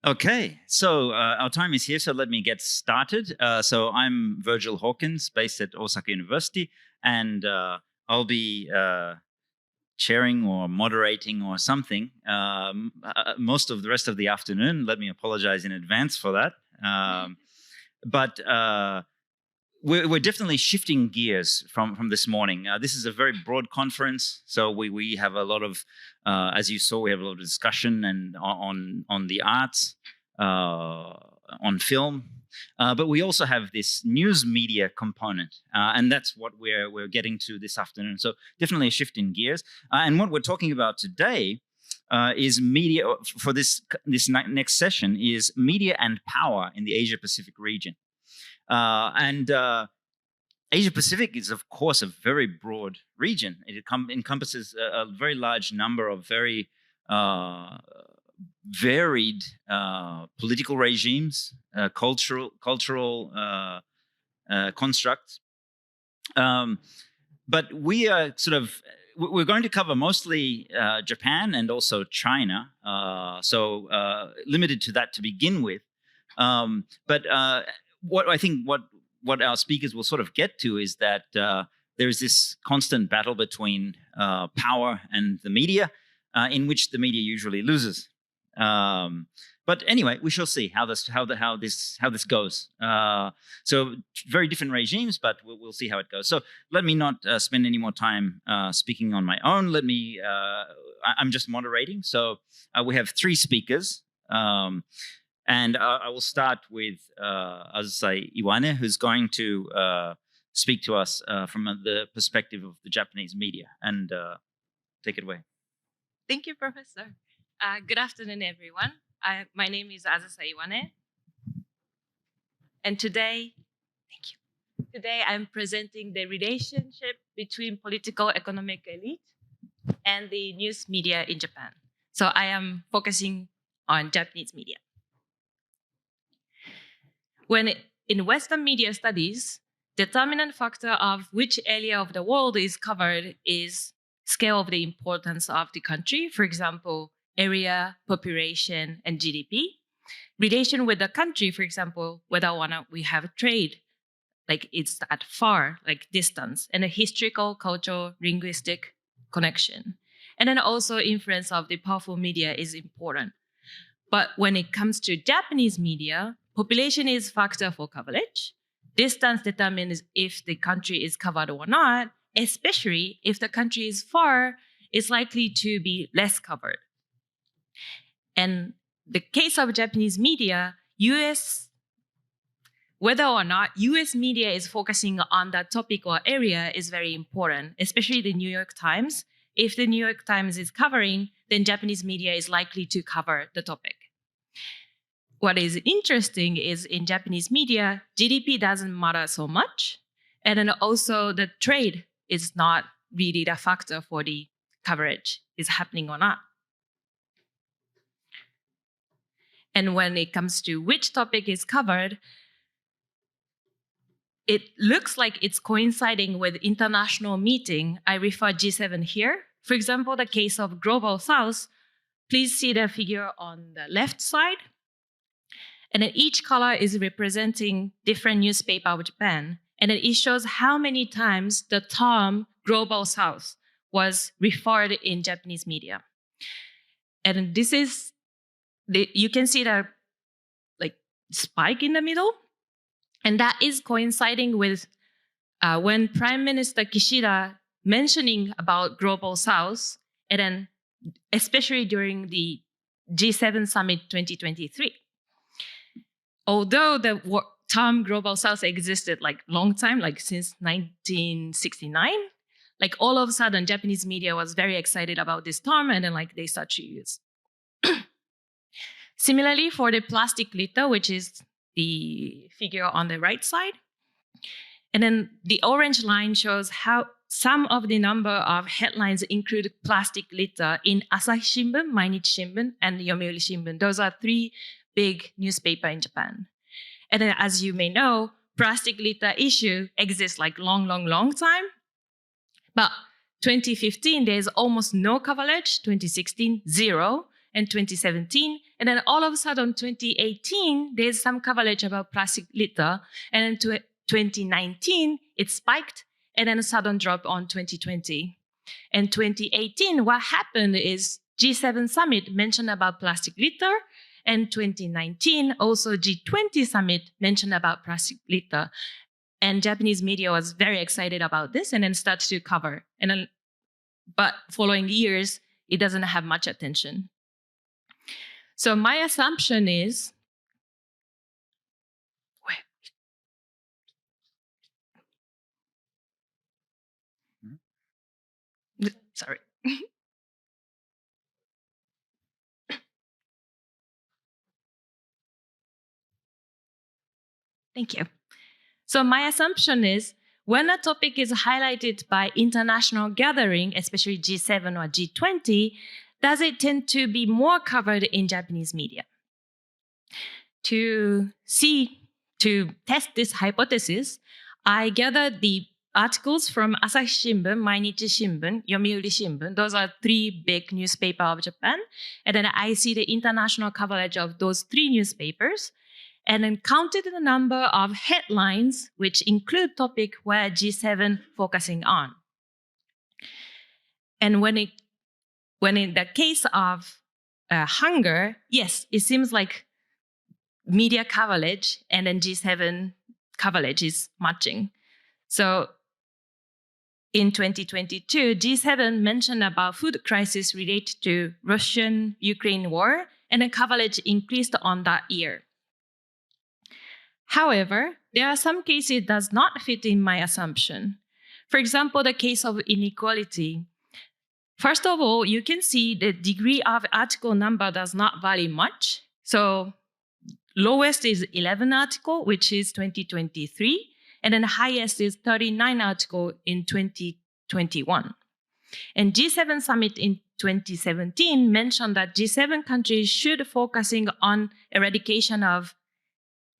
Okay, so our time is here, so let me get started. So I'm Virgil Hawkins, based at Osaka University, and I'll be chairing or moderating or something most of the rest of the afternoon. Let me apologize in advance for that. But we're definitely shifting gears from this morning. This is a very broad conference, so we have a lot of, as you saw, we have a lot of discussion and on the arts, on film, but we also have this news media component, and that's what we're getting to this afternoon. So definitely a shift in gears, and what we're talking about today is media for this next session is media and power in the Asia Pacific region. And Asia Pacific is, of course, a very broad region. It encompasses a very large number of very varied political regimes, cultural constructs. But we are we're going to cover mostly Japan and also China, so limited to that to begin with. But what I think what our speakers will sort of get to is that there's this constant battle between power and the media, in which the media usually loses. But anyway, we shall see how this goes. So very different regimes, but we'll see how it goes. So let me not spend any more time speaking on my own. I'm just moderating. So we have three speakers. And I will start with Azusai Iwane, who's going to speak to us from the perspective of the Japanese media. And take it away. Thank you, Professor. Good afternoon, everyone. My name is Azusai Iwane. And today I'm presenting the relationship between political economic elite and the news media in Japan. So I am focusing on Japanese media. When in Western media studies, determinant factor of which area of the world is covered is scale of the importance of the country. For example, area, population, and GDP. Relation with the country, for example, whether or not we have trade, like it's at far, like distance, and a historical, cultural, linguistic connection. And then also influence of the powerful media is important. But when it comes to Japanese media, population is factor for coverage. Distance determines if the country is covered or not, especially if the country is far, it's likely to be less covered. And the case of Japanese media, whether or not US media is focusing on that topic or area is very important, especially the New York Times. If the New York Times is covering, then Japanese media is likely to cover the topic. What is interesting is in Japanese media, GDP doesn't matter so much. And then also the trade is not really the factor for the coverage is happening or not. And when it comes to which topic is covered, it looks like it's coinciding with international meeting. I refer G7 here. For example, the case of Global South, please see the figure on the left side. And then each color is representing different newspaper of Japan. And then it shows how many times the term Global South was referred in Japanese media. And this is, you can see the like spike in the middle. And that is coinciding with when Prime Minister Kishida mentioning about Global South, and then especially during the G7 Summit 2023. Although the term Global South existed like long time, like since 1969, like all of a sudden Japanese media was very excited about this term, and then like they start to use. Similarly, for the plastic litter, which is the figure on the right side, and then the orange line shows how some of the number of headlines include plastic litter in Asahi Shimbun, Mainichi Shimbun, and Yomiuri Shimbun. Those are three big newspaper in Japan. And then as you may know, plastic litter issue exists like long time. But 2015, there's almost no coverage, 2016, zero, and 2017, And then all of a sudden, 2018, there's some coverage about plastic litter. And then 2019, it spiked, and then a sudden drop on 2020. And 2018, what happened is G7 summit mentioned about plastic litter, and 2019, also G20 summit mentioned about plastic litter. And Japanese media was very excited about this and then started to cover. And then, but following years, it doesn't have much attention. So my assumption is, sorry. Thank you. So my assumption is, when a topic is highlighted by international gathering, especially G7 or G20, does it tend to be more covered in Japanese media? To test this hypothesis, I gathered the articles from Asahi Shimbun, Mainichi Shimbun, Yomiuri Shimbun. Those are 3 big newspapers of Japan. And then I see the international coverage of those 3 newspapers, and then counted the number of headlines which include topic where G7 focusing on. And when in the case of hunger, yes, it seems like media coverage and then G7 coverage is matching. So in 2022, G7 mentioned about food crisis related to Russian-Ukraine war, and the coverage increased on that year. However, there are some cases it does not fit in my assumption. For example, the case of inequality. First of all, you can see the degree of article number does not vary much. So lowest is 11 article, which is 2023, and then highest is 39 article in 2021. And G7 summit in 2017 mentioned that G7 countries should focusing on eradication of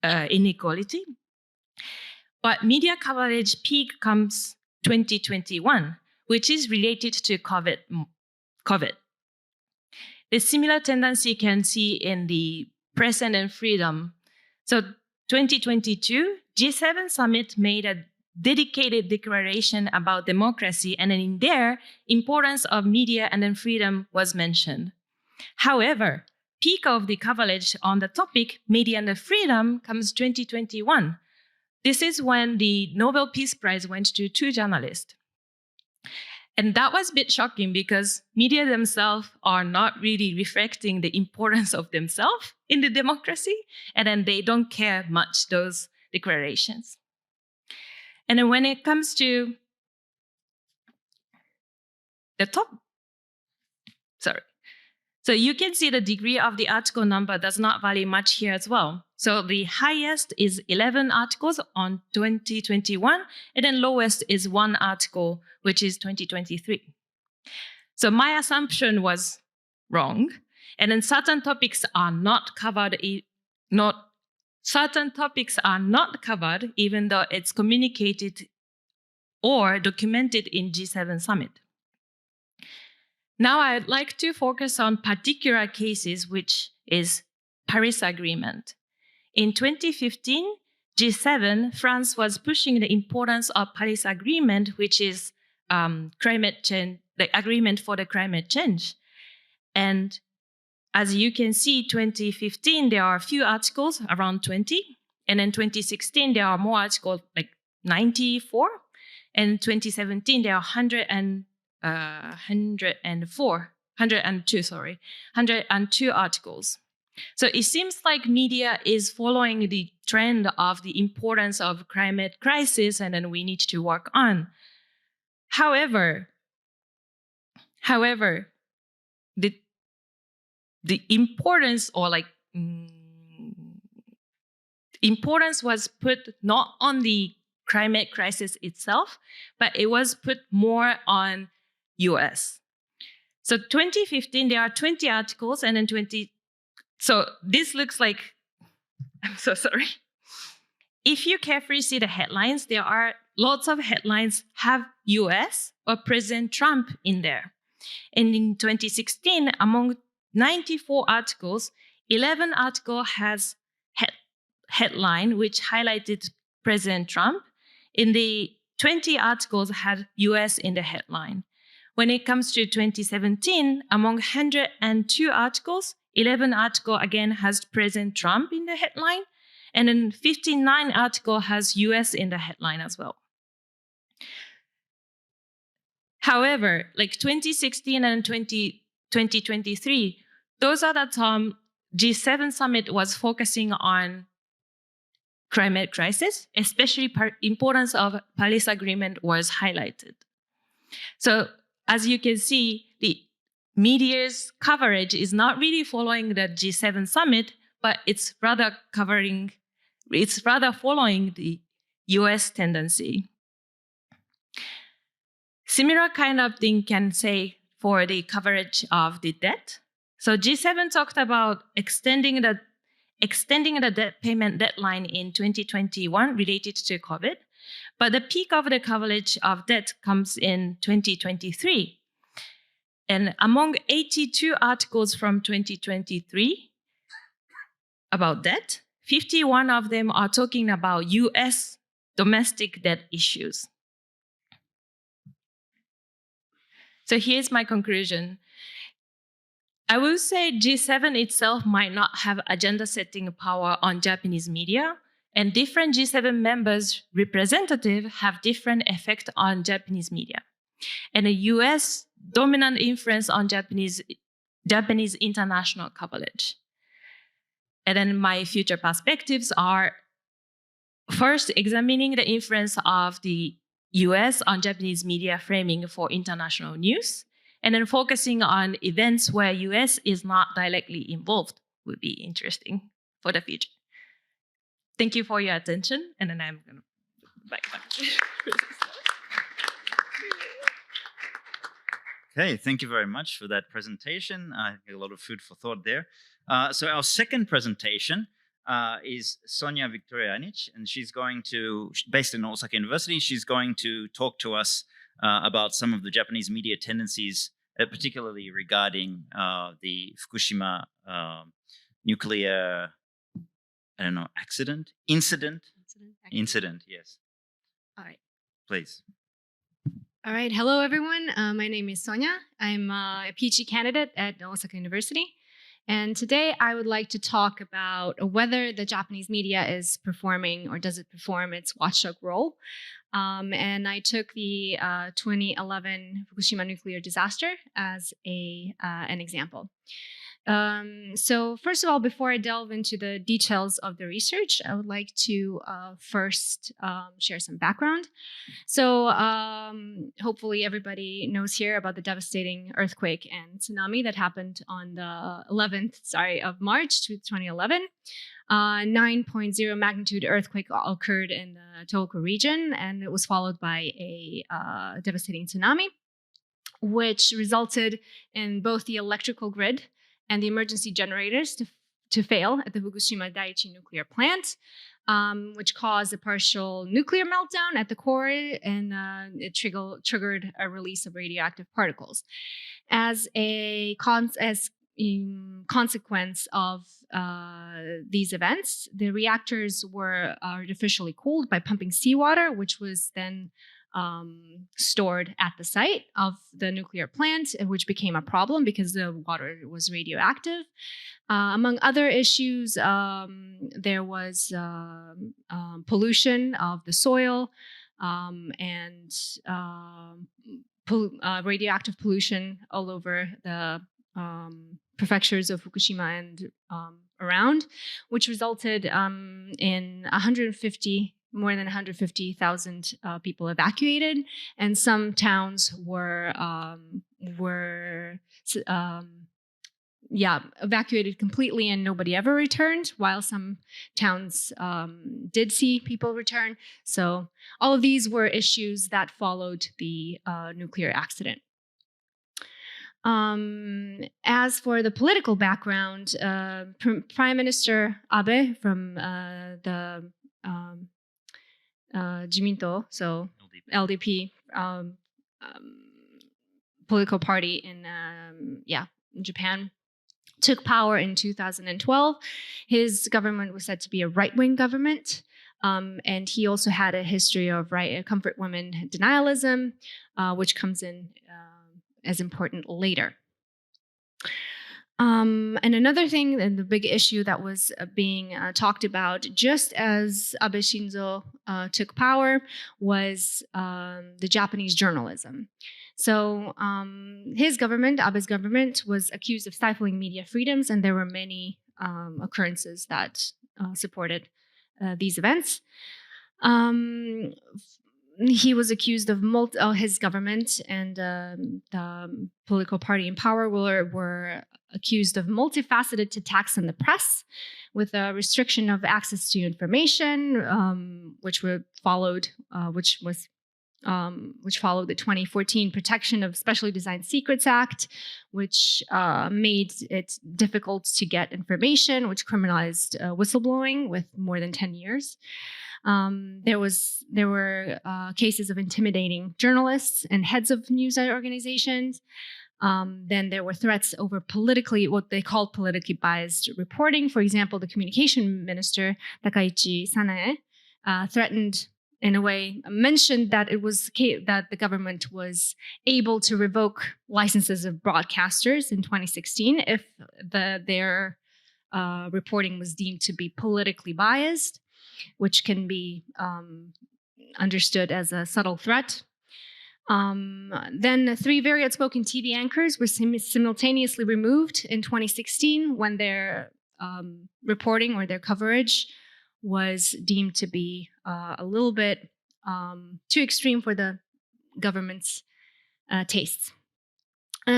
inequality. But media coverage peak comes 2021, which is related to COVID. The similar tendency you can see in the press and freedom. So 2022, G7 summit made a dedicated declaration about democracy, and in there, importance of media and then freedom was mentioned. However, peak of the coverage on the topic, media and freedom, comes 2021. This is when the Nobel Peace Prize went to 2 journalists. And that was a bit shocking because media themselves are not really reflecting the importance of themselves in the democracy, and then they don't care much those declarations. And then when it comes to the top, so you can see the degree of the article number does not vary much here as well. So the highest is 11 articles on 2021, and then lowest is 1 article, which is 2023. So my assumption was wrong, and then certain topics are not covered. Certain topics are not covered, even though it's communicated or documented in G7 summit. Now I'd like to focus on particular cases, which is Paris Agreement. In 2015, G7, France was pushing the importance of Paris Agreement, which is climate change, the agreement for the climate change. And as you can see, 2015, there are a few articles, around 20. And in 2016, there are more articles, like 94. And 2017, there are 102 articles. So it seems like media is following the trend of the importance of climate crisis, and then we need to work on. However, the importance importance was put not on the climate crisis itself, but it was put more on US. So 2015, there are 20 articles, and then 20. So this looks like, I'm so sorry. If you carefully see the headlines, there are lots of headlines have US or President Trump in there. And in 2016, among 94 articles, 11 article has headline which highlighted President Trump. In the 20 articles had US in the headline. When it comes to 2017, among 102 articles, 11 article again has President Trump in the headline, and then 59 article has US in the headline as well. However, like 2016 and 2023, those are the time G7 summit was focusing on climate crisis, especially importance of Paris Agreement was highlighted. So as you can see, the media's coverage is not really following the G7 summit, but it's rather following the US tendency. Similar kind of thing can say for the coverage of the debt. So G7 talked about extending the debt payment deadline in 2021 related to COVID, but the peak of the coverage of debt comes in 2023. And among 82 articles from 2023 about debt, 51 of them are talking about US domestic debt issues. So here's my conclusion. I will say G7 itself might not have agenda-setting power on Japanese media, and different G7 members' representatives have different effect on Japanese media. And the US dominant influence on Japanese international coverage. And then my future perspectives are first examining the influence of the US on Japanese media framing for international news, and then focusing on events where US is not directly involved would be interesting for the future. Thank you for your attention, and then I'm going to back. Okay, thank you very much for that presentation. I think a lot of food for thought there. So our second presentation is Sonia Viktorianic, and she's going to, based in Osaka University, she's going to talk to us about some of the Japanese media tendencies, particularly regarding the Fukushima nuclear, incident, yes. All right. Please. All right. Hello, everyone. My name is Sonia. I'm a PhD candidate at Osaka University. And today I would like to talk about whether the Japanese media is performing or does it perform its watchdog role. And I took the 2011 Fukushima nuclear disaster as an example. So first of all, before I delve into the details of the research, I would like to first share some background. So hopefully everybody knows here about the devastating earthquake and tsunami that happened on the 11th of March 2011. 9.0 magnitude earthquake occurred in the Tohoku region, and it was followed by a devastating tsunami, which resulted in both the electrical grid and the emergency generators to fail at the Fukushima Daiichi nuclear plant, which caused a partial nuclear meltdown at the core, and it triggered a release of radioactive particles. As a consequence of these events, the reactors were artificially cooled by pumping seawater, which was then stored at the site of the nuclear plant, which became a problem because the water was radioactive. Among other issues, there was pollution of the soil and radioactive pollution all over the prefectures of Fukushima and around, which resulted in more than 150,000 people evacuated, and some towns were evacuated completely and nobody ever returned, while some towns did see people return. So all of these were issues that followed the nuclear accident. As for the political background, Prime Minister Abe from the Jiminto, so LDP, political party in Japan, took power in 2012. His government was said to be a right-wing government, and he also had a history of comfort women denialism, which comes in as important later. And another thing, and the big issue that was being talked about just as Abe Shinzo took power, was the Japanese journalism. So his government, Abe's government, was accused of stifling media freedoms, and there were many occurrences that supported these events. He was accused of his government and the political party in power were accused of multifaceted attacks on the press, with a restriction of access to information, which followed the 2014 Protection of Specially Designed Secrets Act, which made it difficult to get information, which criminalized whistleblowing with more than 10 years. There were cases of intimidating journalists and heads of news organizations. Then there were threats over what they called politically biased reporting. For example, the communication minister, Takaichi Sanae, threatened, in a way, mentioned that that the government was able to revoke licenses of broadcasters in 2016 if their reporting was deemed to be politically biased, which can be understood as a subtle threat. Then 3 very outspoken TV anchors were simultaneously removed in 2016 when their reporting or their coverage was deemed to be a little bit too extreme for the government's tastes.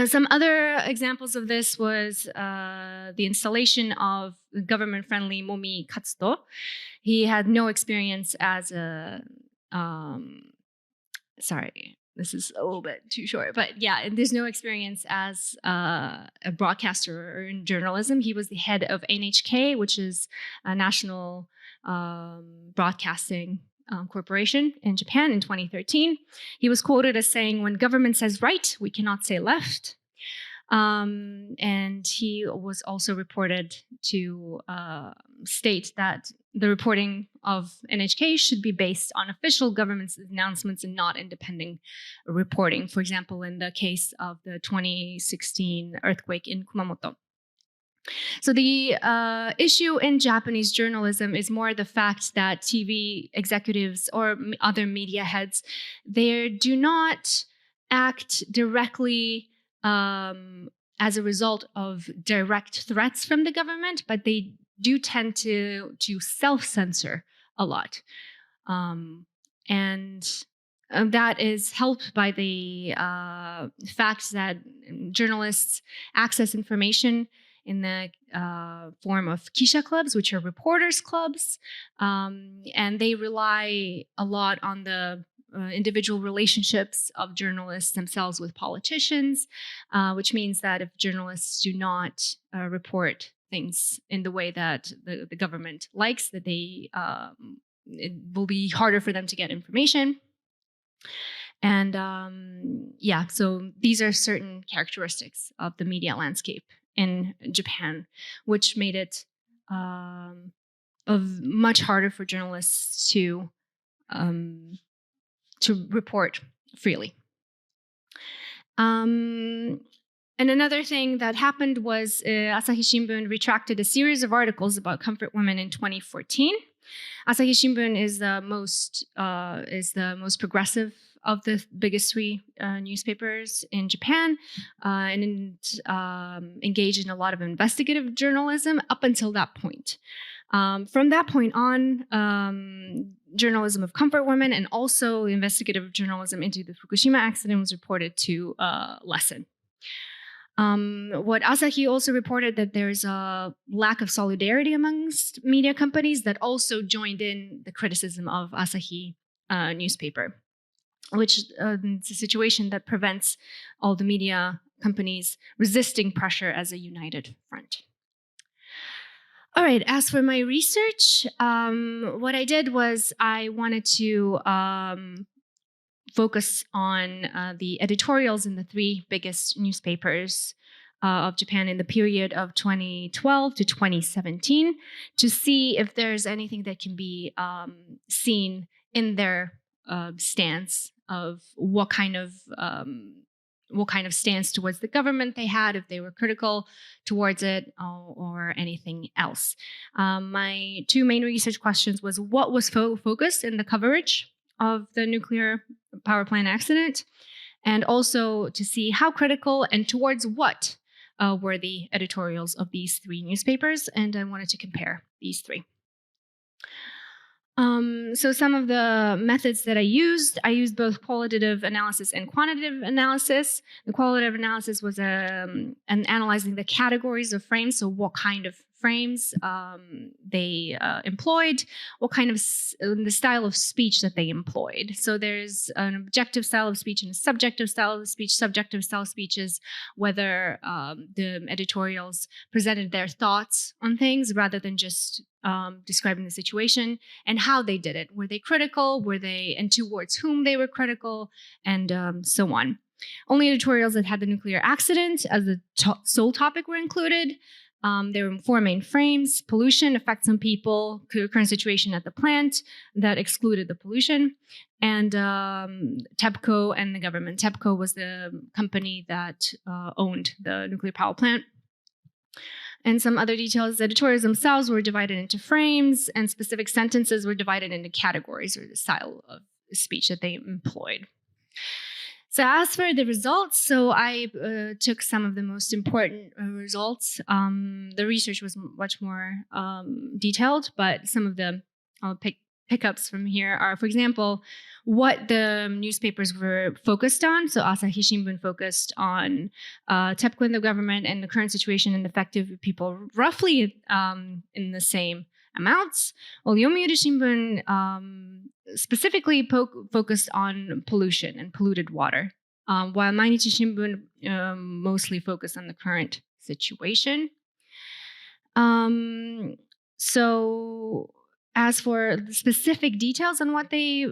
Some other examples of this was the installation of government-friendly Momi Katsuto. He had no experience as a sorry, this is a little bit too short, but yeah, there's no experience as a broadcaster or in journalism. He was the head of NHK, which is a national broadcasting corporation in Japan in 2013. He was quoted as saying, "When government says right, we cannot say left." And he was also reported to state that the reporting of NHK should be based on official government's announcements and not independent reporting. For example, in the case of the 2016 earthquake in Kumamoto. So the issue in Japanese journalism is more the fact that TV executives or other media heads, they do not act directly as a result of direct threats from the government, but they do tend to self-censor a lot. And that is helped by the fact that journalists access information in the form of kisha clubs, which are reporters' clubs, and they rely a lot on the individual relationships of journalists themselves with politicians, which means that if journalists do not report things in the way that the government likes, that it will be harder for them to get information. And so these are certain characteristics of the media landscape in Japan, which made it much harder for journalists to report freely. And another thing that happened was Asahi Shimbun retracted a series of articles about comfort women in 2014. Asahi Shimbun is the most progressive of the biggest 3 newspapers in Japan, and engaged in a lot of investigative journalism up until that point. From that point on, journalism of comfort women and also investigative journalism into the Fukushima accident was reported to lessen. What Asahi also reported that there's a lack of solidarity amongst media companies that also joined in the criticism of Asahi newspaper, which is a situation that prevents all the media companies resisting pressure as a united front. All right, as for my research, what I did was I wanted to focus on the editorials in the 3 biggest newspapers of Japan in the period of 2012 to 2017 to see if there's anything that can be seen in their stance of what kind of stance towards the government they had, if they were critical towards it, or anything else. My two main research questions was what was focused in the coverage of the nuclear power plant accident, and also to see how critical and towards what were the editorials of these three newspapers, and I wanted to compare these three. So some of the methods that I used both qualitative analysis and quantitative analysis. The qualitative analysis was analyzing the categories of frames, so what kind of frames they employed, what kind of the style of speech that they employed. So there's an objective style of speech and a subjective style of speech. Subjective style of speech is whether the editorials presented their thoughts on things rather than just describing the situation, and how they did it. Were they critical? And towards whom they were critical, and so on. Only editorials that had the nuclear accident as the sole topic were included. There were four main frames: pollution, effects on people, current situation at the plant, that excluded the pollution, and TEPCO and the government. TEPCO was the company that owned the nuclear power plant. And some other details: editorials themselves were divided into frames, and specific sentences were divided into categories, or the style of speech that they employed. So as for the results, so I took some of the most important results. The research was much more detailed, but some of the pickups from here are, for example, what the newspapers were focused on. So Asahi Shimbun focused on TEPCO and the government and the current situation and the effective people, roughly in the same amounts. While Yomiuri Shimbun specifically focused on pollution and polluted water, while Mainichi Shimbun mostly focused on the current situation. So as for the specific details on what they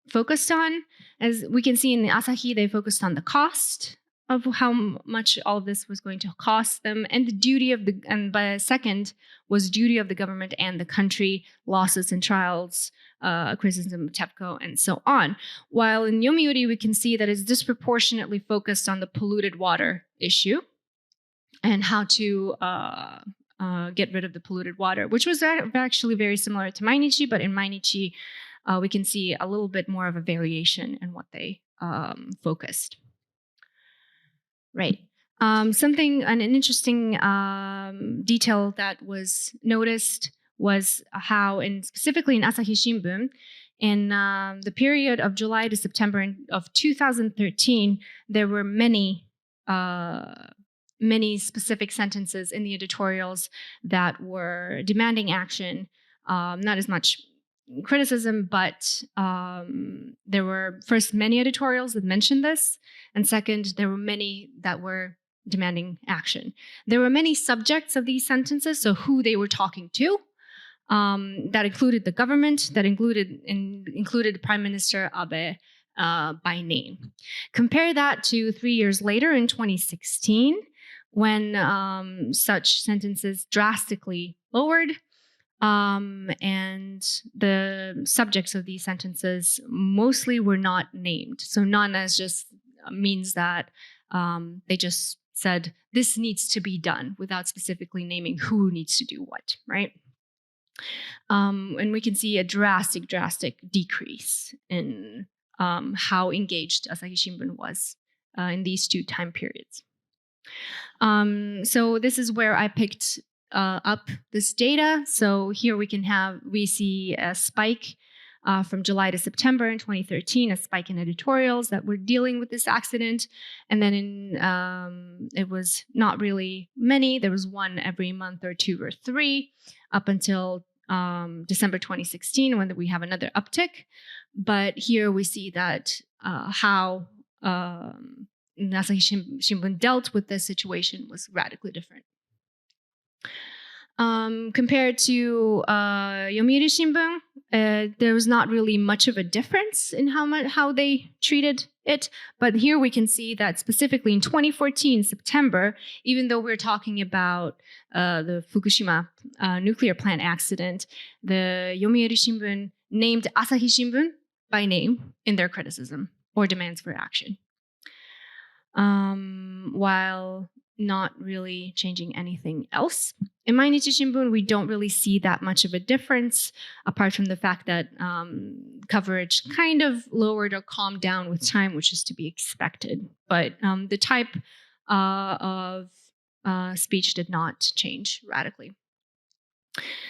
focused on, as we can see in the Asahi, they focused on the cost of how much all of this was going to cost them, and the duty of and by second was duty of the government and the country, losses and trials, criticism of TEPCO, and so on. While in Yomiuri, we can see that it's disproportionately focused on the polluted water issue and how to get rid of the polluted water, which was actually very similar to Mainichi, but in Mainichi, we can see a little bit more of a variation in what they focused. Right. An interesting detail that was noticed was how, specifically in Asahi Shimbun, in the period of July to September of 2013, there were many specific sentences in the editorials that were demanding action, not as much criticism, but there were first many editorials that mentioned this, and second, there were many that were demanding action. There were many subjects of these sentences, so who they were talking to, that included the government, that included Prime Minister Abe by name. Compare that to 3 years later in 2016, when such sentences drastically lowered, and the subjects of these sentences mostly were not named. So none as just means that they just said this needs to be done without specifically naming who needs to do what, right? And we can see a drastic decrease in how engaged Asahi Shimbun was in these two time periods. So this is where I picked up this data. So here we see a spike from July to September in 2013, a spike in editorials that were dealing with this accident. And then it was not really many. There was one every month or two or three up until December 2016, when we have another uptick. But here we see that how Asahi Shimbun dealt with this situation was radically different. Compared to Yomiuri Shimbun, There was not really much of a difference in how they treated it. But here we can see that specifically in 2014, September, even though we're talking about the Fukushima nuclear plant accident, the Yomiuri Shimbun named Asahi Shimbun by name in their criticism or demands for action, while not really changing anything else. In Mainichi Shimbun, we don't really see that much of a difference, apart from the fact that coverage kind of lowered or calmed down with time, which is to be expected. But the type of speech did not change radically.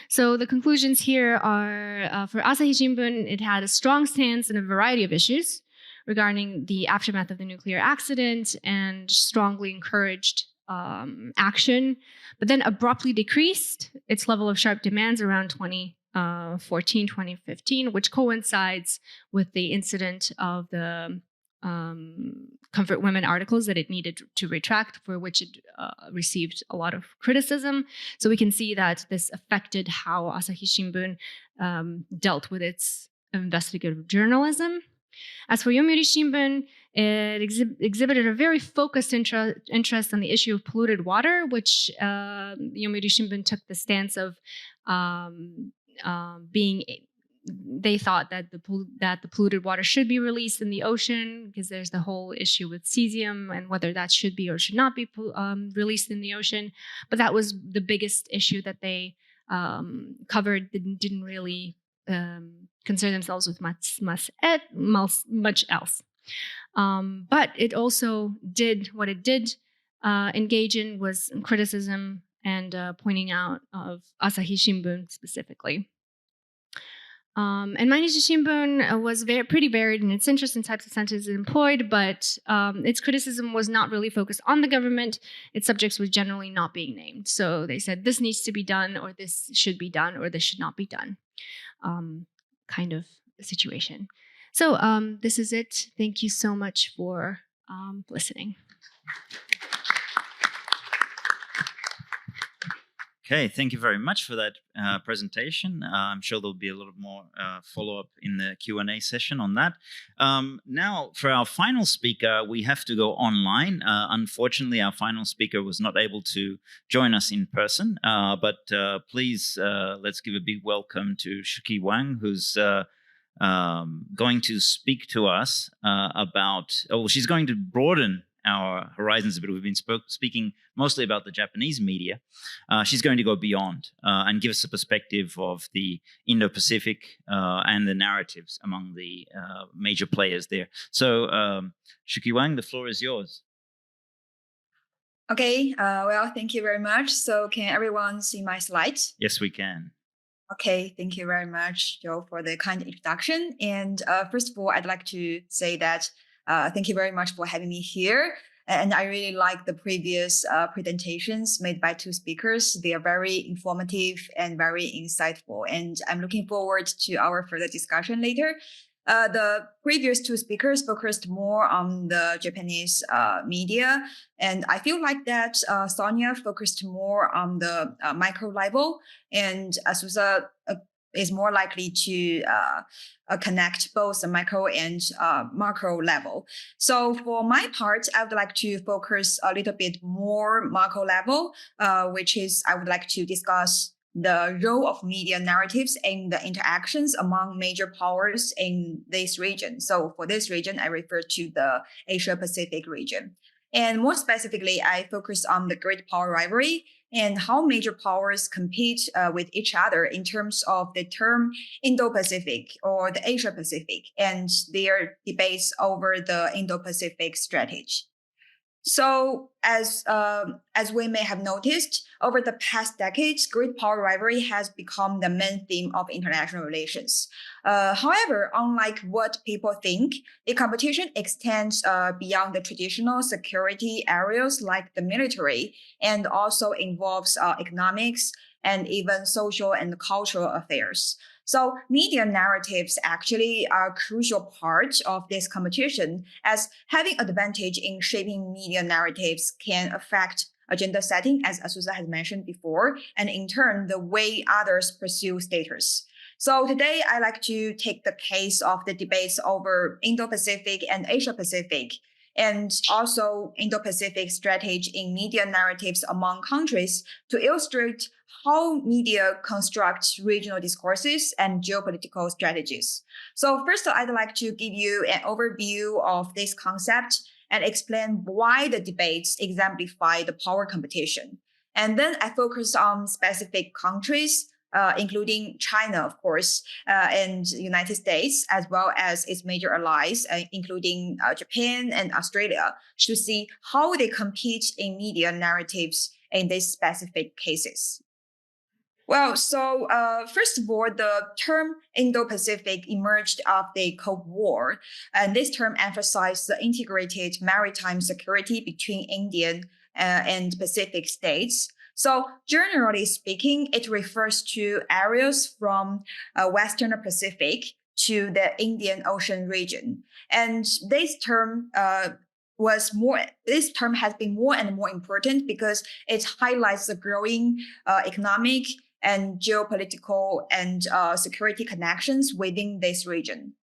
So the conclusions here are, for Asahi Shimbun, it had a strong stance in a variety of issues regarding the aftermath of the nuclear accident and strongly encouraged action, but then abruptly decreased its level of sharp demands around 2014, 2015, which coincides with the incident of the Comfort Women articles that it needed to retract, for which it received a lot of criticism. So we can see that this affected how Asahi Shimbun dealt with its investigative journalism. As for Yomiuri Shimbun, it exhibited a very focused interest on the issue of polluted water, which Yomiuri Shimbun took the stance of they thought that the polluted water should be released in the ocean, because there's the whole issue with cesium and whether that should be or should not be released in the ocean. But that was the biggest issue that they covered. Didn't really concern themselves with much else. But it also did what it did engage in was criticism and pointing out of Asahi Shimbun specifically. And Mainichi Shimbun was pretty varied in its interest in types of sentences employed, but its criticism was not really focused on the government. Its subjects were generally not being named. So they said this needs to be done, or this should be done, or this should not be done. Kind of situation. So this is it. Thank you so much for listening. Okay, thank you very much for that presentation. I'm sure there'll be a little more follow-up in the Q&A session on that. Now, for our final speaker, we have to go online. Unfortunately, our final speaker was not able to join us in person, but please, let's give a big welcome to Shuki Wang, who's going to speak to us she's going to broaden our horizons a bit. We've been speaking mostly about the Japanese media. She's going to go beyond and give us a perspective of the Indo-Pacific and the narratives among the major players there. So, Shuki Wang, the floor is yours. Okay, well, thank you very much. So can everyone see my slides? Yes, we can. Okay, thank you very much, Joe, for the kind introduction. And first of all, I'd like to say that thank you very much for having me here. And I really like the previous presentations made by two speakers. They are very informative and very insightful. And I'm looking forward to our further discussion later. The previous two speakers focused more on the Japanese media. And I feel like that Sonia focused more on the micro level, and Asusa is more likely to connect both the micro and macro level. So for my part, I would like to focus a little bit more macro level, which is I would like to discuss the role of media narratives in the interactions among major powers in this region. So for this region, I refer to the Asia-Pacific region. And more specifically, I focus on the great power rivalry and how major powers compete with each other in terms of the term Indo-Pacific or the Asia-Pacific and their debates over the Indo-Pacific strategy. So as we may have noticed, over the past decades, great power rivalry has become the main theme of international relations. However, unlike what people think, the competition extends beyond the traditional security areas like the military and also involves economics and even social and cultural affairs. So media narratives actually are a crucial part of this competition, as having advantage in shaping media narratives can affect agenda setting, as Asusa has mentioned before, and in turn, the way others pursue status. So today I like to take the case of the debates over Indo-Pacific and Asia-Pacific, and also Indo-Pacific strategy in media narratives among countries to illustrate how media constructs regional discourses and geopolitical strategies. So first, I'd like to give you an overview of this concept and explain why the debates exemplify the power competition. And then I focus on specific countries, including China, of course, and the United States, as well as its major allies, including Japan and Australia, to see how they compete in media narratives in these specific cases. Well, so first of all, the term Indo-Pacific emerged after the Cold War, and this term emphasized the integrated maritime security between Indian and Pacific states. So generally speaking, it refers to areas from Western Pacific to the Indian Ocean region. And this term has been more and more important because it highlights the growing economic and geopolitical and security connections within this region.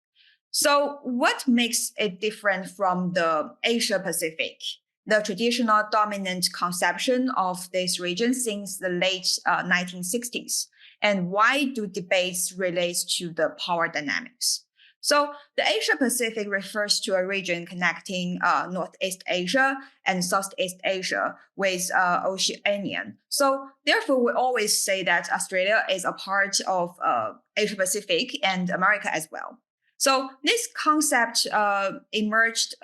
So what makes it different from the Asia Pacific, the traditional dominant conception of this region since the late 1960s? And why do debates relate to the power dynamics? So the Asia Pacific refers to a region connecting Northeast Asia and Southeast Asia with Oceania. So therefore, we always say that Australia is a part of Asia Pacific and America as well. So this concept emerged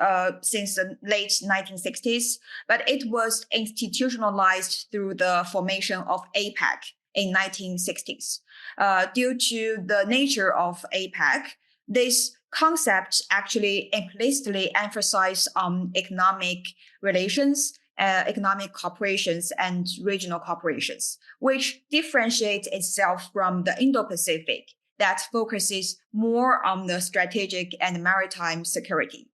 since the late 1960s, but it was institutionalized through the formation of APEC in 1960s. Due to the nature of APEC, this concept actually implicitly emphasizes economic relations, economic cooperations, and regional cooperations, which differentiates itself from the Indo-Pacific that focuses more on the strategic and maritime security.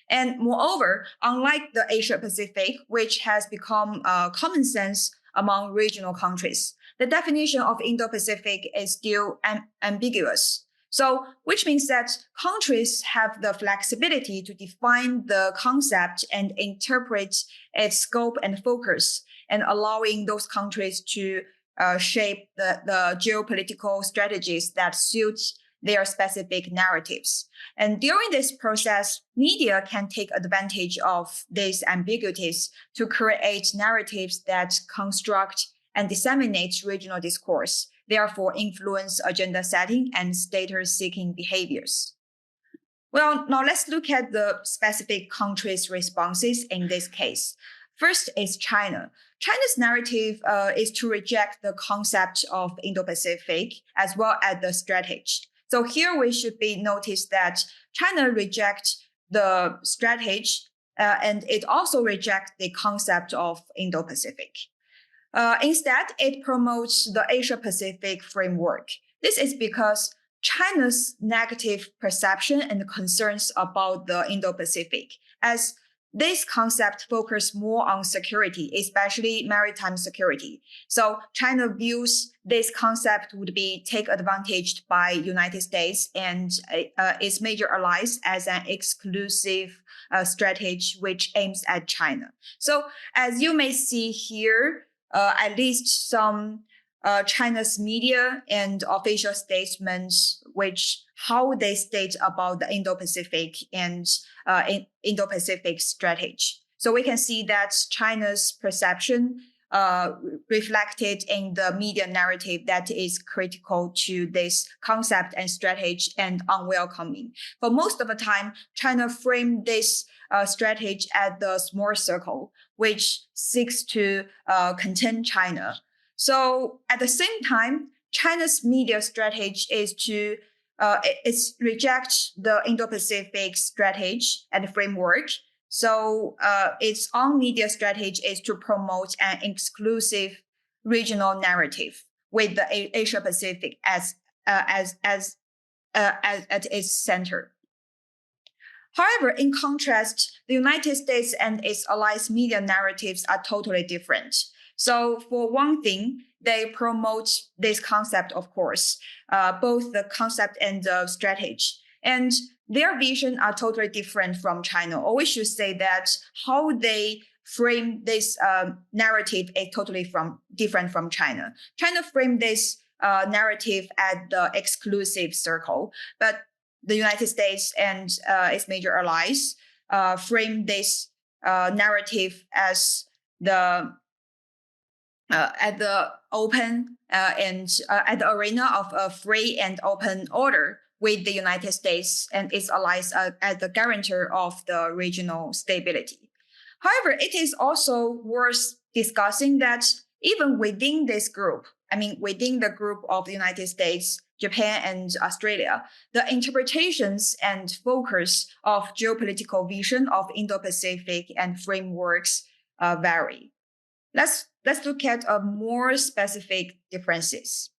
And moreover, unlike the Asia Pacific, which has become common sense among regional countries, the definition of Indo-Pacific is still ambiguous. So, which means that countries have the flexibility to define the concept and interpret its scope and focus, and allowing those countries to shape the geopolitical strategies that suit their specific narratives. And during this process, media can take advantage of these ambiguities to create narratives that construct and disseminate regional discourse, therefore influence agenda setting and status-seeking behaviors. Well, now let's look at the specific countries' responses in this case. First is China. China's narrative is to reject the concept of Indo-Pacific as well as the strategy. So here we should be noticed that China rejects the strategy and it also rejects the concept of Indo-Pacific. Instead, it promotes the Asia-Pacific framework. This is because China's negative perception and concerns about the Indo-Pacific, as this concept focuses more on security, especially maritime security. So China views this concept would be taken advantage by United States and its major allies as an exclusive strategy which aims at China. So as you may see here, at least some China's media and official statements, which how they state about the Indo-Pacific and Indo-Pacific strategy. So we can see that China's perception reflected in the media narrative that is critical to this concept and strategy and unwelcoming. For most of the time, China framed this strategy as the small circle, which seeks to contain China. So at the same time, China's media strategy is to reject the Indo-Pacific strategy and framework. So its own media strategy is to promote an exclusive regional narrative with the Asia Pacific as at its center. However, in contrast, the United States and its allies' media narratives are totally different. So for one thing, they promote this concept, of course, both the concept and the strategy. And their vision are totally different from China. Or we should say that how they frame this narrative is totally different from China. China framed this narrative as the exclusive circle, but the United States and its major allies frame this narrative as the at the open and at the arena of a free and open order, with the United States and its allies as the guarantor of the regional stability. However, it is also worth discussing that even within this group, within the group of the United States, Japan, and Australia, the interpretations and focus of geopolitical vision of Indo-Pacific and frameworks vary. Let's look at more specific differences.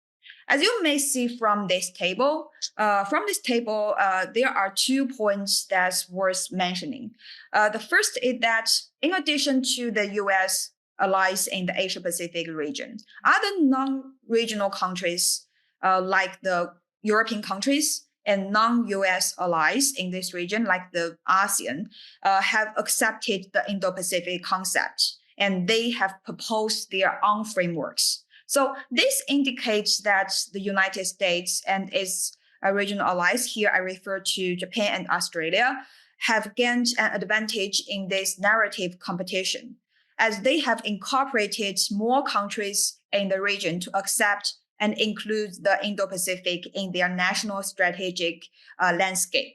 As you may see from this table, there are 2 points that's worth mentioning. The first is that in addition to the US allies in the Asia-Pacific region, other non-regional countries like the European countries and non-US allies in this region, like the ASEAN, have accepted the Indo-Pacific concept, and they have proposed their own frameworks. So this indicates that the United States and its regional allies, here I refer to Japan and Australia, have gained an advantage in this narrative competition, as they have incorporated more countries in the region to accept and include the Indo-Pacific in their national strategic landscape.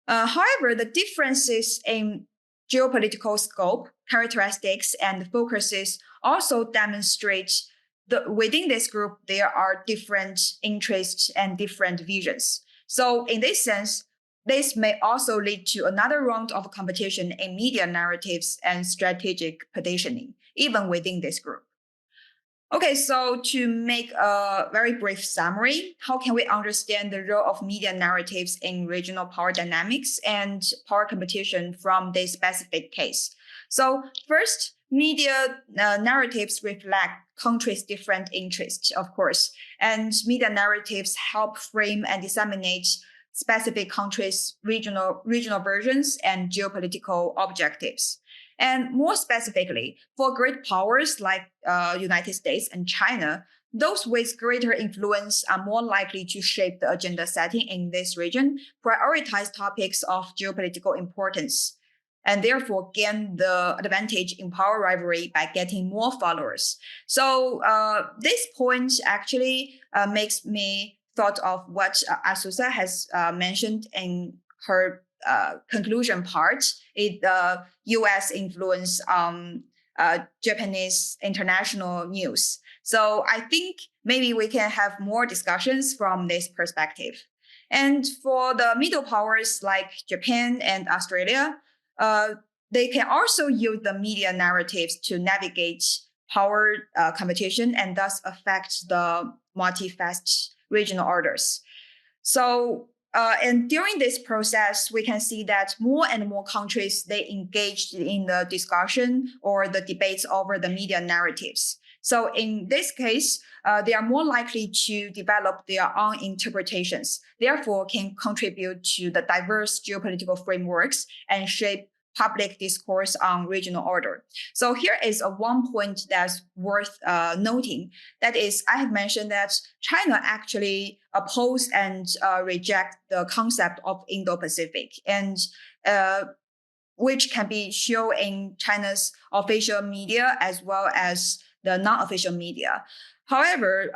However, the differences in geopolitical scope, characteristics, and focuses also demonstrate that within this group, there are different interests and different visions. So in this sense, this may also lead to another round of competition in media narratives and strategic positioning, even within this group. Okay, so to make a very brief summary, how can we understand the role of media narratives in regional power dynamics and power competition from this specific case? So first, media narratives reflect countries' different interests, of course, and media narratives help frame and disseminate specific countries' regional versions and geopolitical objectives. And more specifically, for great powers like United States and China, those with greater influence are more likely to shape the agenda setting in this region, prioritize topics of geopolitical importance, and therefore gain the advantage in power rivalry by getting more followers. So this point actually makes me thought of what Asusa has mentioned in her conclusion part, is the U.S. influence on Japanese international news. So I think maybe we can have more discussions from this perspective. And for the middle powers like Japan and Australia, they can also use the media narratives to navigate power competition and thus affect the multi-faceted regional orders. So and during this process, we can see that more and more countries, they engaged in the discussion or the debates over the media narratives. So in this case, they are more likely to develop their own interpretations, therefore can contribute to the diverse geopolitical frameworks and shape public discourse on regional order. So here is one point that's worth noting. That is, I have mentioned that China actually oppose and reject the concept of Indo-Pacific, and which can be shown in China's official media as well as the non-official media. However,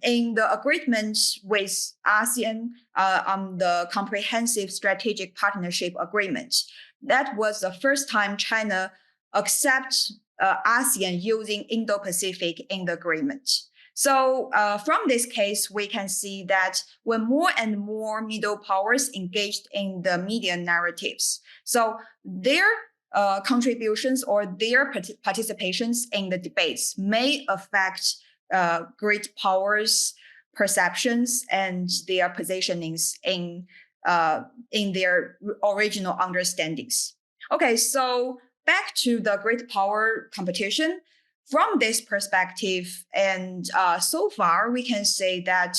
in the agreement with ASEAN on the Comprehensive Strategic Partnership Agreement, that was the first time China accepts ASEAN using Indo-Pacific in the agreement. So from this case, we can see that when more and more middle powers engaged in the media narratives, so their contributions or their participations in the debates may affect great powers' perceptions and their positionings in their original understandings. Okay, so back to the great power competition. from this perspective, and so far we can say that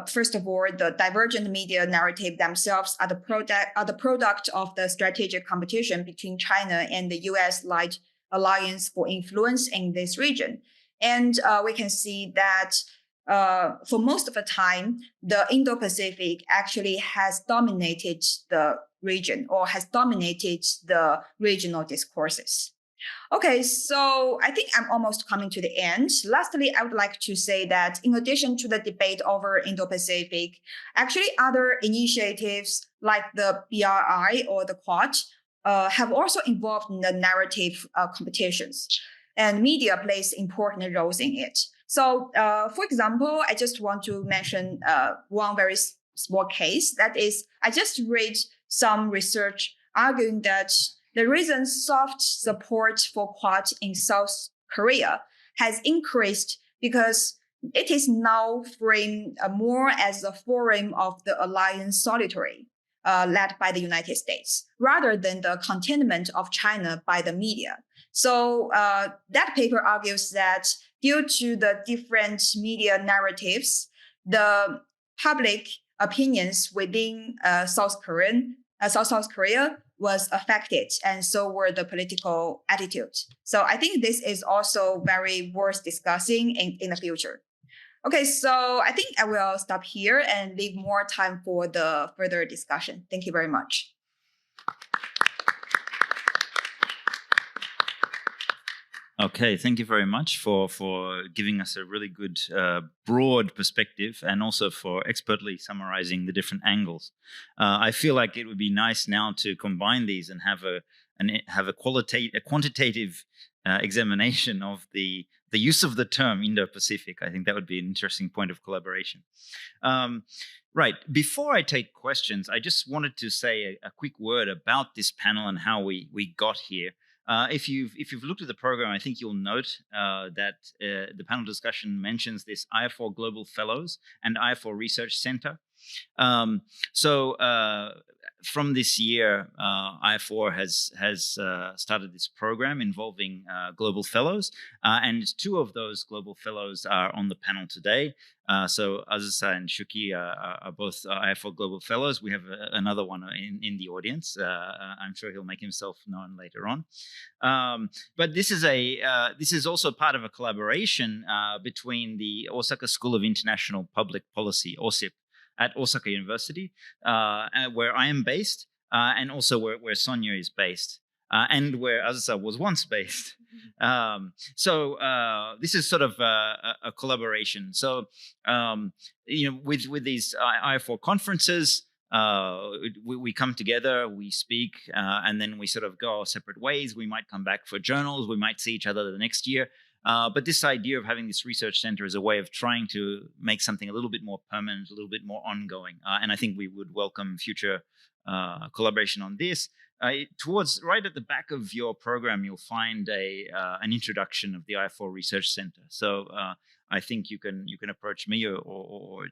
first of all, the divergent media narrative themselves are the product of the strategic competition between China and the US-led alliance for influence in this region. And we can see that for most of the time, the Indo-Pacific actually has dominated the region or has dominated the regional discourses. Okay, so I think I'm almost coming to the end. Lastly, I would like to say that in addition to the debate over Indo-Pacific, actually other initiatives like the BRI or the Quad have also involved in the narrative competitions, and media plays important roles in it. So, for example, I just want to mention one very small case. That is, I just read some research arguing that the reason soft support for Quad in South Korea has increased because it is now framed more as a forum of the alliance solitary, led by the United States, rather than the containment of China by the media. So that paper argues that due to the different media narratives, the public opinions within South Korea was affected, and so were the political attitudes. So I think this is also very worth discussing in the future. Okay, so I think I will stop here and leave more time for the further discussion. Thank you very much. Okay, thank you very much for giving us a really good broad perspective, and also for expertly summarizing the different angles. I feel like it would be nice now to combine these and have a quantitative examination of the use of the term Indo-Pacific. I think that would be an interesting point of collaboration. Right. Before I take questions, I just wanted to say a quick word about this panel and how we got here. If you've looked at the program, I think you'll note that the panel discussion mentions this IFOR Global Fellows and IFOR Research Center. So from this year, IFOR has started this program involving global fellows, and two of those global fellows are on the panel today. So Azusa and Shuki are both IFOR Global Fellows. We have another one in the audience. I'm sure he'll make himself known later on. But this is also part of a collaboration between the Osaka School of International Public Policy, OSIP, at Osaka University, where I am based, and also where Sonia is based, and where Azusa was once based. So this is sort of a collaboration. So with these IFOR conferences, we come together, we speak, and then we sort of go our separate ways. We might come back for journals. We might see each other the next year. But this idea of having this research center is a way of trying to make something a little bit more permanent, a little bit more ongoing. And I think we would welcome future collaboration on this. Towards right at the back of your program, you'll find an introduction of the IFOR Research Center. So I think you can approach me or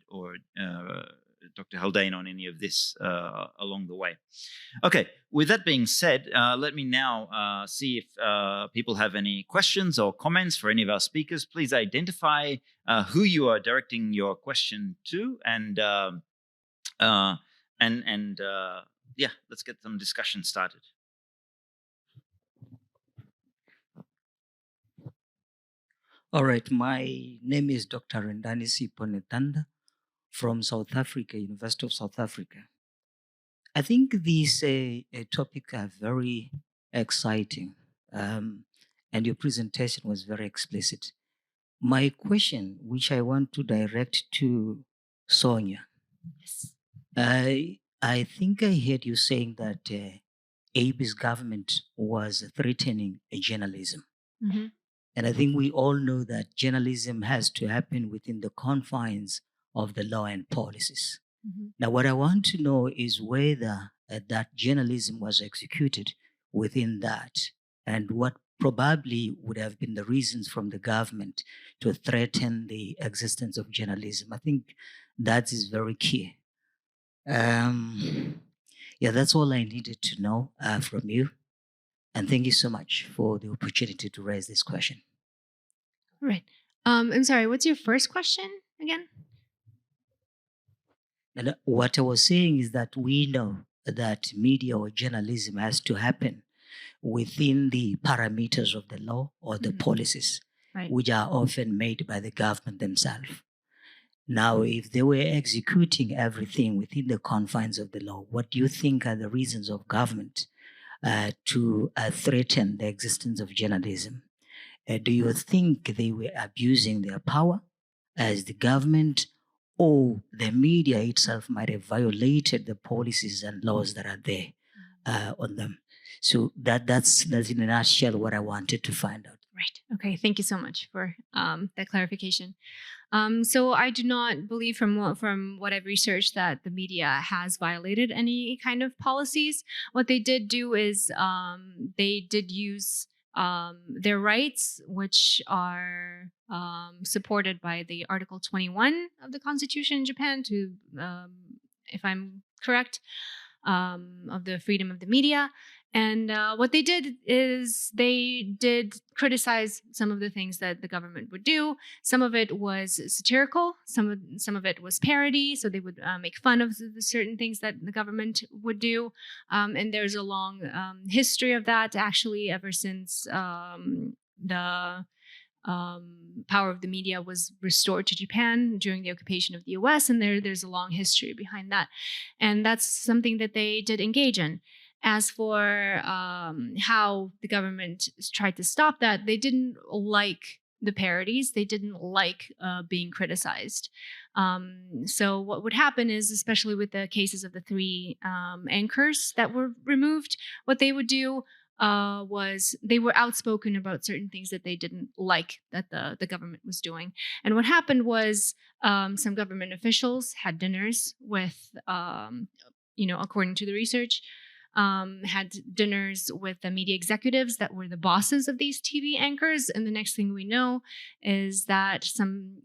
Dr. Haldane on any of this along the way. Okay, with that being said, let me now see if people have any questions or comments for any of our speakers. Please identify who you are directing your question to, and yeah, let's get some discussion started. All right, my name is Dr. Rendani Siponetanda from South Africa, University of South Africa. I think these topics are very exciting, and your presentation was very explicit. My question, which I want to direct to Sonia, Yes. I think I heard you saying that Abe's government was threatening journalism. Mm-hmm. And I think we all know that journalism has to happen within the confines of the law and policies. Mm-hmm. Now, what I want to know is whether that journalism was executed within that, and what probably would have been the reasons from the government to threaten the existence of journalism. I think that is very key. Yeah, that's all I needed to know from you. And thank you so much for the opportunity to raise this question. Right. I'm sorry, what's your first question again? And what I was saying is that we know that media or journalism has to happen within the parameters of the law or the policies, Right. which are often made by the government themselves. Now, if they were executing everything within the confines of the law, what do you think are the reasons of government to threaten the existence of journalism? Do you think they were abusing their power as the government, or the media itself might have violated the policies and laws that are there on them? So that's in a nutshell what I wanted to find out. Right. Okay. Thank you so much for that clarification. So I do not believe from what I've researched that the media has violated any kind of policies. What they did do is they did use their rights, which are supported by the Article 21 of the Constitution in Japan, to if I'm correct, of the freedom of the media. And what they did is they did criticize some of the things that the government would do. Some of it was satirical. Some of it was parody. So they would make fun of the certain things that the government would do. And there's a long history of that, actually, ever since the power of the media was restored to Japan during the occupation of the US, and there's a long history behind that. And that's something that they did engage in. As for how the government tried to stop that, they didn't like the parodies. They didn't like being criticized. So what would happen is, especially with the cases of the three anchors that were removed, what they would do was they were outspoken about certain things that they didn't like that the government was doing. And what happened was some government officials had dinners with, according to the research, had dinners with the media executives that were the bosses of these TV anchors. And the next thing we know is that some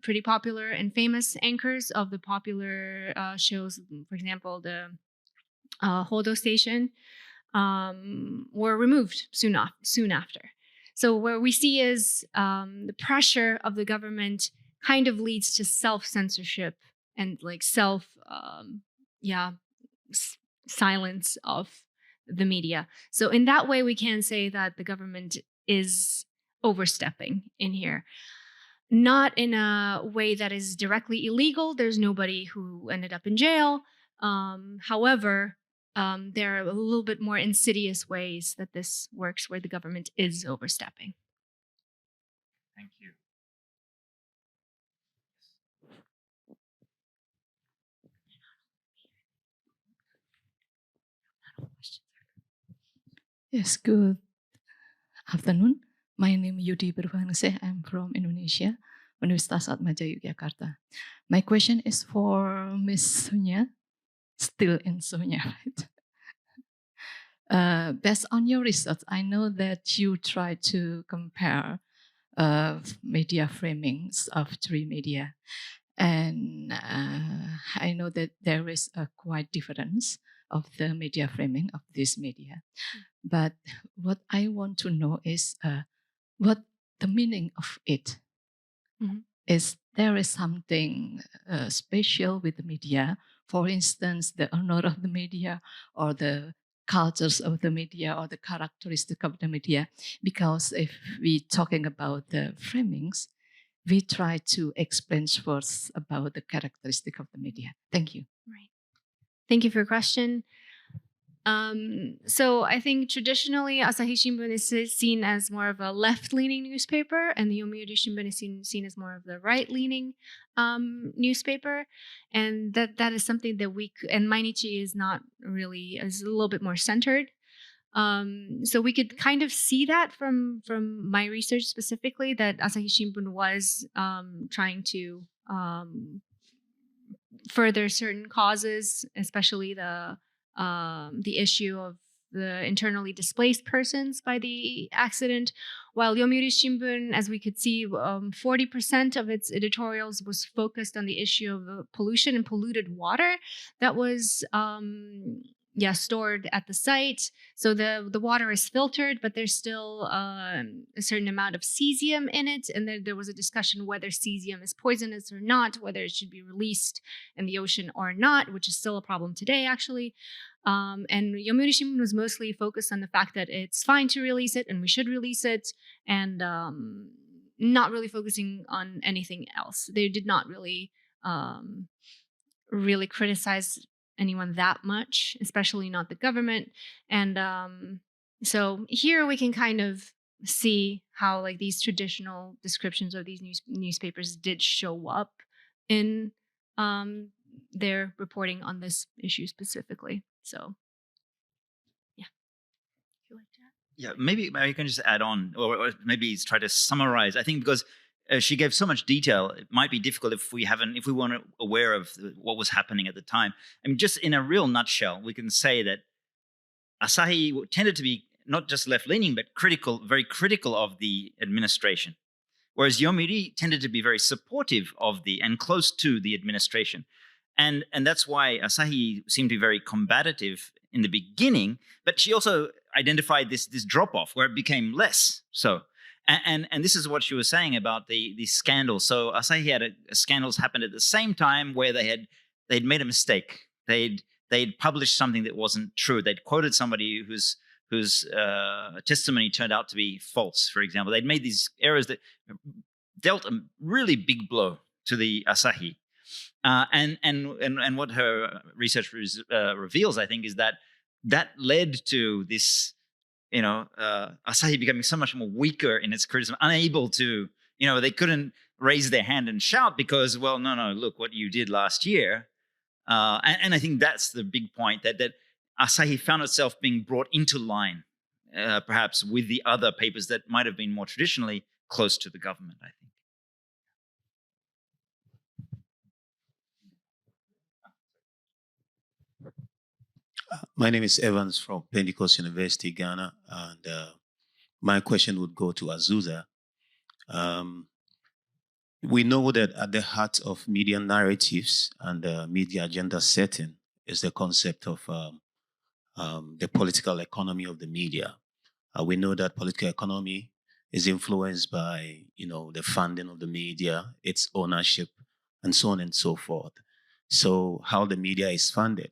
pretty popular and famous anchors of the popular shows, for example, the Hodo station, were removed soon after. So what we see is the pressure of the government kind of leads to self-censorship and like silence of the media. So in that way, we can say that the government is overstepping in here. Not in a way that is directly illegal. There's nobody who ended up in jail. However, there are a little bit more insidious ways that this works where the government is overstepping. Thank you. Yes, good afternoon. My name is Yudi Berbangseh. I'm from Indonesia, Universitas Atmaja Yogyakarta. My question is for Miss Sonia, still in Sonia, right? Based on your research, I know that you try to compare media framings of three media. And I know that there is a quite difference of the media framing of this media. But what I want to know is what the meaning of it. Mhm. Is there is something special with the media? For instance, the honor of the media or the cultures of the media or the characteristic of the media. Because if we're talking about the framings, we try to explain first about the characteristic of the media. Thank you. Right. Thank you for your question. So I think traditionally Asahi Shimbun is seen as more of a left-leaning newspaper, and the Yomiuri Shimbun is seen as more of the right-leaning newspaper, and that is something that and Mainichi is not really, is a little bit more centered. So we could kind of see that from my research specifically, that Asahi Shimbun was trying to further certain causes, especially the issue of the internally displaced persons by the accident. While Yomiuri Shimbun, as we could see, 40% of its editorials was focused on the issue of pollution and polluted water that was stored at the site. So the water is filtered, but there's still a certain amount of cesium in it. And there was a discussion whether cesium is poisonous or not, whether it should be released in the ocean or not, which is still a problem today, actually. And Yomiuri Shimbun was mostly focused on the fact that it's fine to release it and we should release it, and not really focusing on anything else. They did not really really criticize anyone that much, especially not the government. And so here we can kind of see how like these traditional descriptions of these newspapers did show up in their reporting on this issue specifically. So yeah. If you like to add? Yeah, maybe I can just add on, or maybe try to summarize. I think because she gave so much detail, it might be difficult if we weren't aware of what was happening at the time. I mean, just in a real nutshell, we can say that Asahi tended to be not just left-leaning, but very critical of the administration, whereas Yomiuri tended to be very supportive of and close to the administration. And that's why Asahi seemed to be very combative in the beginning, but she also identified this drop-off where it became less so. And this is what she was saying about the scandals. So Asahi had scandals happened at the same time where they'd made a mistake. They'd published something that wasn't true. They'd quoted somebody whose testimony turned out to be false, for example. They'd made these errors that dealt a really big blow to the Asahi. And what her research reveals, I think, is that led to this, Asahi becoming so much more weaker in its criticism, unable to, they couldn't raise their hand and shout because, well, no, look what you did last year. And I think that's the big point, that Asahi found itself being brought into line, perhaps with the other papers that might have been more traditionally close to the government, I think. My name is Evans from Pentecost University, Ghana, and my question would go to Azusa. We know that at the heart of media narratives and media agenda setting is the concept of the political economy of the media. We know that political economy is influenced by, the funding of the media, its ownership, and so on and so forth. So how the media is funded,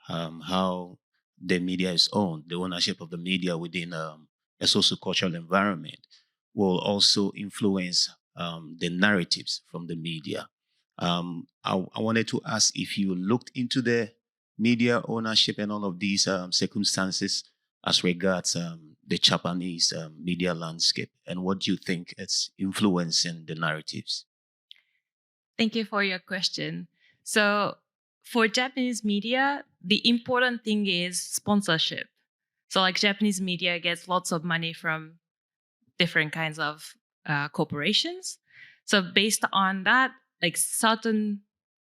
how the media is owned, the ownership of the media within a sociocultural environment will also influence the narratives from the media. I wanted to ask if you looked into the media ownership and all of these circumstances as regards the Japanese media landscape, and what do you think is influencing the narratives? Thank you for your question. So for Japanese media, the important thing is sponsorship. So like Japanese media gets lots of money from different kinds of corporations. So based on that, like certain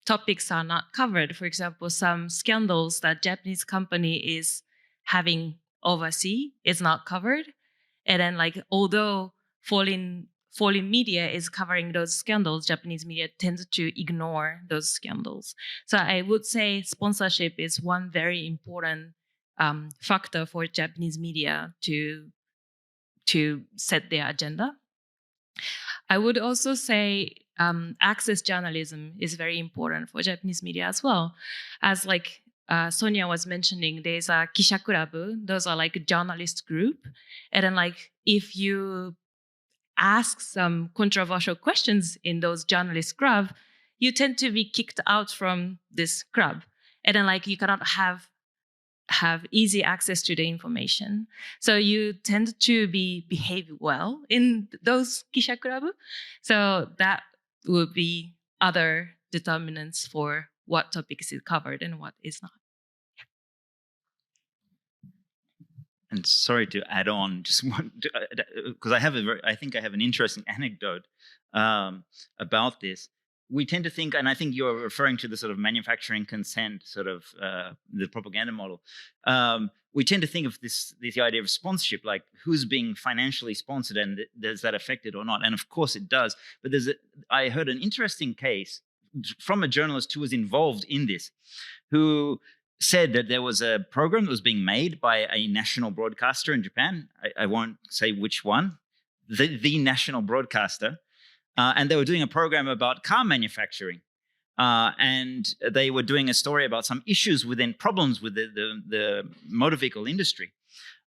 topics are not covered. For example, some scandals that Japanese company is having overseas is not covered. And then like, although foreign media is covering those scandals, Japanese media tends to ignore those scandals. So I would say sponsorship is one very important factor for Japanese media to set their agenda. I would also say access journalism is very important for Japanese media as well. As like Sonia was mentioning, there's a Kisha Club. Those are like a journalist group. And then like if you ask some controversial questions in those journalist club, you tend to be kicked out from this club. And then like you cannot have easy access to the information. So you tend to behave well in those Kisha Club. So that would be other determinants for what topics is covered and what is not. And sorry to add on, just one, because I think I have an interesting anecdote about this. We tend to think, and I think you're referring to the sort of manufacturing consent, sort of the propaganda model. We tend to think of this idea of sponsorship, like who's being financially sponsored and does that affect it or not? And of course it does. But I heard an interesting case from a journalist who was involved in this, who said that there was a program that was being made by a national broadcaster in Japan. I won't say which one, the national broadcaster. And they were doing a program about car manufacturing. And they were doing a story about some issues problems with the motor vehicle industry.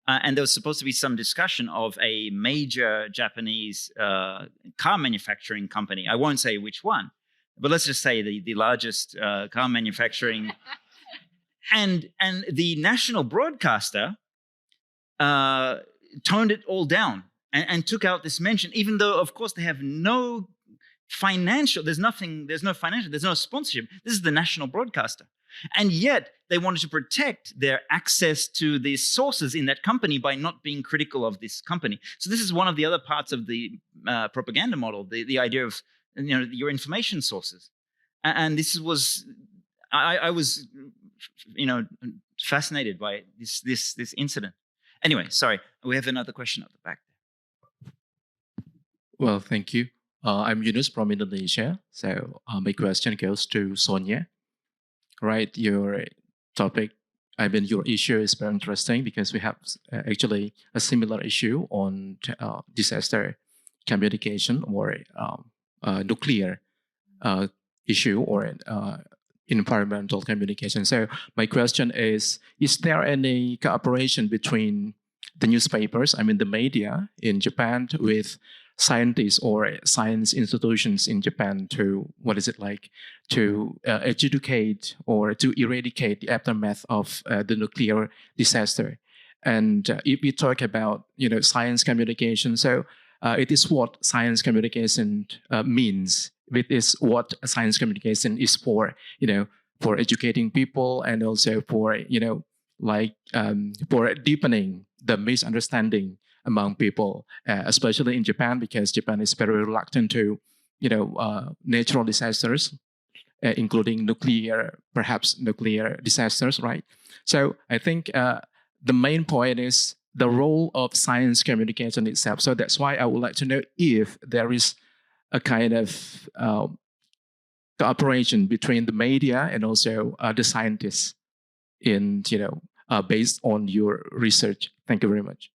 And there was supposed to be some discussion of a major Japanese car manufacturing company. I won't say which one, but let's just say the largest car manufacturing. And the national broadcaster toned it all down and took out this mention, even though, of course, they have no financial, there's no financial, there's no sponsorship. This is the national broadcaster. And yet they wanted to protect their access to the sources in that company by not being critical of this company. So this is one of the other parts of the propaganda model, the idea of your information sources. And this was, I was, fascinated by this incident. Anyway, sorry, we have another question at the back. Well, thank you. I'm Yunus from Indonesia. So my question goes to Sonia. Right, your topic, your issue is very interesting because we have actually a similar issue on disaster communication or nuclear issue or environmental communication. So my question is there any cooperation between the newspapers, the media in Japan with scientists or science institutions in Japan to educate or to eradicate the aftermath of the nuclear disaster? And if we talk about science communication, so it is what science communication means. It is what science communication is for, for educating people and also for for deepening the misunderstanding among people, especially in Japan, because Japan is very reluctant to, natural disasters, including nuclear disasters, right? So I think the main point is the role of science communication itself. So that's why I would like to know if there is a kind of cooperation between the media and also the scientists in, based on your research. Thank you very much.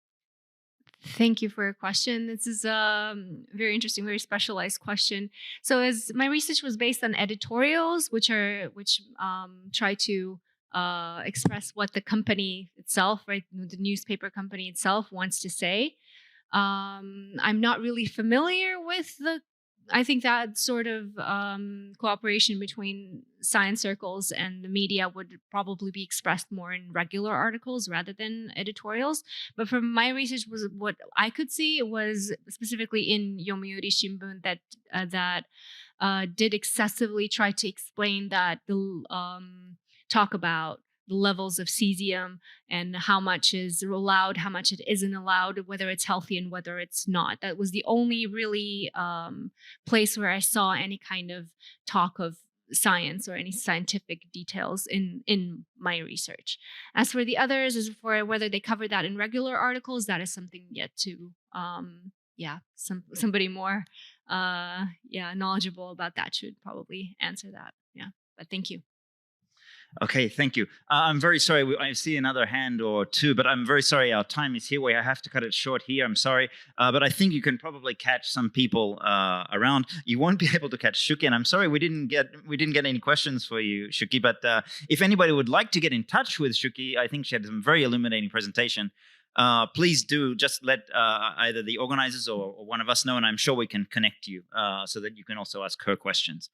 Thank you for your question. This is a very interesting, very specialized question. So, as my research was based on editorials, which try to express what the company itself, right, the newspaper company itself wants to say. I'm not really familiar with I think that sort of cooperation between science circles and the media would probably be expressed more in regular articles rather than editorials. But from my research, what I could see was specifically in Yomiuri Shimbun that did excessively try to explain that talk about the levels of cesium and how much is allowed, how much it isn't allowed, whether it's healthy and whether it's not. That was the only really place where I saw any kind of talk of science or any scientific details in my research. As for the others, as for whether they cover that in regular articles, that is something yet to somebody more knowledgeable about that should probably answer that. Yeah, but thank you. Okay, thank you. I'm very sorry. I see another hand or two, but I'm very sorry. Our time is here. I have to cut it short here. I'm sorry. But I think you can probably catch some people around. You won't be able to catch Shuki. And I'm sorry we didn't get any questions for you, Shuki. But if anybody would like to get in touch with Shuki, I think she had some very illuminating presentation. Please do just let either the organizers or one of us know, and I'm sure we can connect you so that you can also ask her questions.